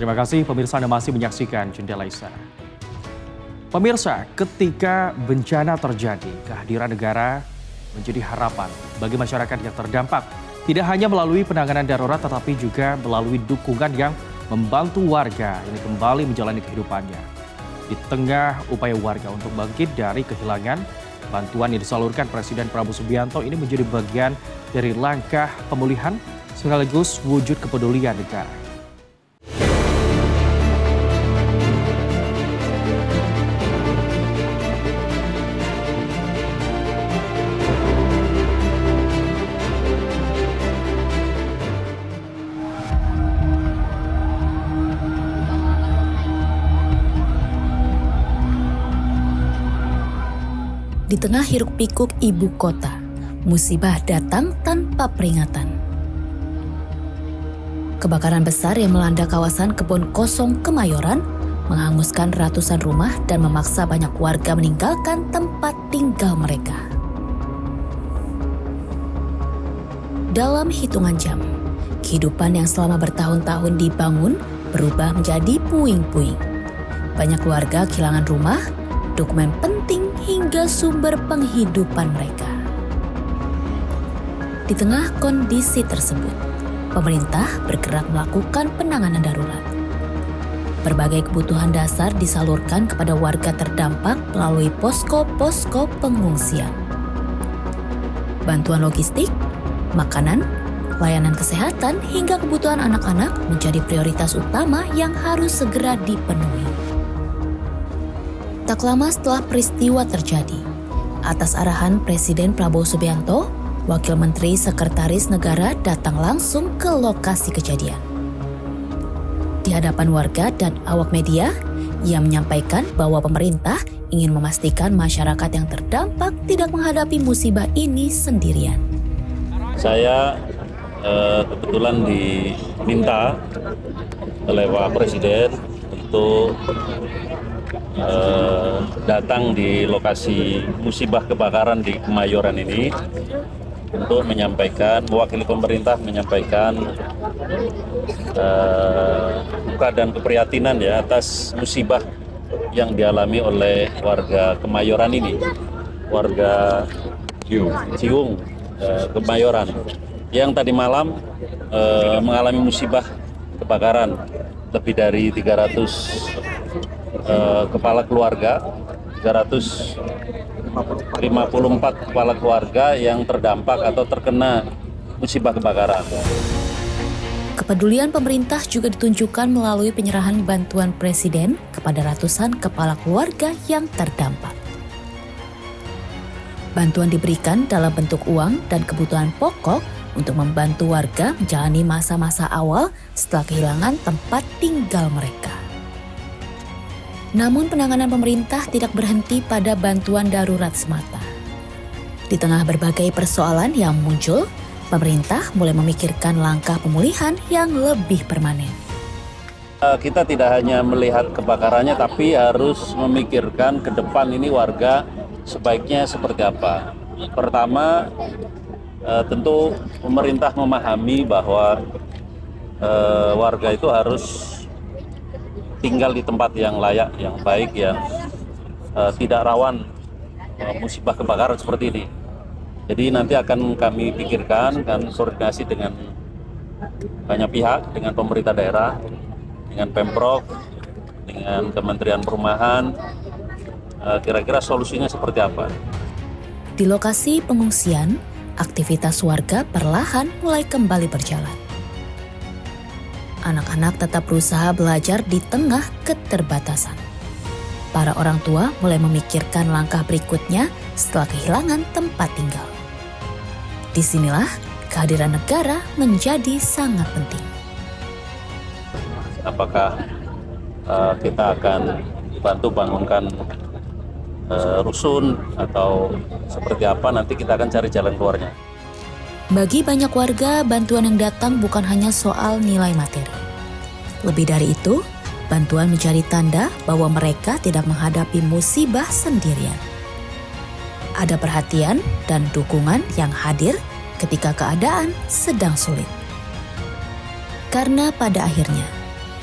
Terima kasih pemirsa Anda masih menyaksikan Jendela Istana. Pemirsa, ketika bencana terjadi, kehadiran negara menjadi harapan bagi masyarakat yang terdampak. Tidak hanya melalui penanganan darurat tetapi juga melalui dukungan yang membantu warga ini kembali menjalani kehidupannya. Di tengah upaya warga untuk bangkit dari kehilangan, bantuan yang disalurkan Presiden Prabowo Subianto ini menjadi bagian dari langkah pemulihan sekaligus wujud kepedulian negara. Di tengah hiruk-pikuk ibu kota, musibah datang tanpa peringatan. Kebakaran besar yang melanda kawasan Kebon Kosong Kemayoran menghanguskan ratusan rumah dan memaksa banyak warga meninggalkan tempat tinggal mereka. Dalam hitungan jam, kehidupan yang selama bertahun-tahun dibangun berubah menjadi puing-puing. Banyak keluarga kehilangan rumah, dokumen penting hingga sumber penghidupan mereka. Di tengah kondisi tersebut, pemerintah bergerak melakukan penanganan darurat. Berbagai kebutuhan dasar disalurkan kepada warga terdampak melalui posko-posko pengungsian. Bantuan logistik, makanan, layanan kesehatan hingga kebutuhan anak-anak menjadi prioritas utama yang harus segera dipenuhi. Tak lama setelah peristiwa terjadi, atas arahan Presiden Prabowo Subianto, Wakil Menteri Sekretaris Negara datang langsung ke lokasi kejadian. Di hadapan warga dan awak media, ia menyampaikan bahwa pemerintah ingin memastikan masyarakat yang terdampak tidak menghadapi musibah ini sendirian. Saya kebetulan diminta oleh Pak Presiden untuk datang di lokasi musibah kebakaran di Kemayoran ini untuk menyampaikan, mewakili pemerintah menyampaikan duka dan keprihatinan ya atas musibah yang dialami oleh warga Kemayoran ini, warga Ciung Kemayoran yang tadi malam mengalami musibah kebakaran lebih dari 300 kepala keluarga, 354 kepala keluarga yang terdampak atau terkena musibah kebakaran. Kepedulian pemerintah juga ditunjukkan melalui penyerahan bantuan Presiden kepada ratusan kepala keluarga yang terdampak. Bantuan diberikan dalam bentuk uang dan kebutuhan pokok untuk membantu warga menjalani masa-masa awal setelah kehilangan tempat tinggal mereka. Namun penanganan pemerintah tidak berhenti pada bantuan darurat semata. Di tengah berbagai persoalan yang muncul, pemerintah mulai memikirkan langkah pemulihan yang lebih permanen. Kita tidak hanya melihat kebakarannya, tapi harus memikirkan ke depan ini warga sebaiknya seperti apa. Pertama, tentu pemerintah memahami bahwa warga itu harus tinggal di tempat yang layak, yang baik, yang tidak rawan musibah kebakaran seperti ini. Jadi nanti akan kami pikirkan, kan koordinasi dengan banyak pihak, dengan pemerintah daerah, dengan Pemprov, dengan Kementerian Perumahan, kira-kira solusinya seperti apa. Di lokasi pengungsian, aktivitas warga perlahan mulai kembali berjalan. Anak-anak tetap berusaha belajar di tengah keterbatasan. Para orang tua mulai memikirkan langkah berikutnya setelah kehilangan tempat tinggal. Disinilah kehadiran negara menjadi sangat penting. Apakah kita akan bantu bangunkan rusun atau seperti apa, nanti kita akan cari jalan keluarnya. Bagi banyak warga, bantuan yang datang bukan hanya soal nilai materi. Lebih dari itu, bantuan menjadi tanda bahwa mereka tidak menghadapi musibah sendirian. Ada perhatian dan dukungan yang hadir ketika keadaan sedang sulit. Karena pada akhirnya,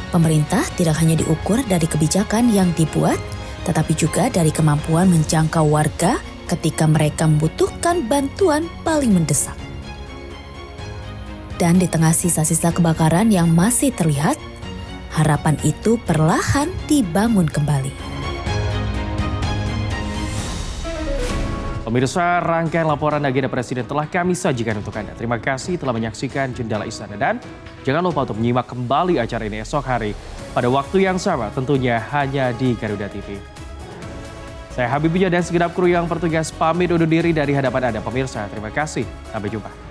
Pemerintah tidak hanya diukur dari kebijakan yang dibuat, tetapi juga dari kemampuan menjangkau warga ketika mereka membutuhkan bantuan paling mendesak. Dan di tengah sisa-sisa kebakaran yang masih terlihat, harapan itu perlahan dibangun kembali. Pemirsa, rangkaian laporan agenda Presiden telah kami sajikan untuk Anda. Terima kasih telah menyaksikan Jendela Istana dan jangan lupa untuk menyimak kembali acara ini esok hari pada waktu yang sama tentunya hanya di Garuda TV. Saya Habibie dan segenap kru yang bertugas pamit undur diri dari hadapan Anda pemirsa. Terima kasih, sampai jumpa.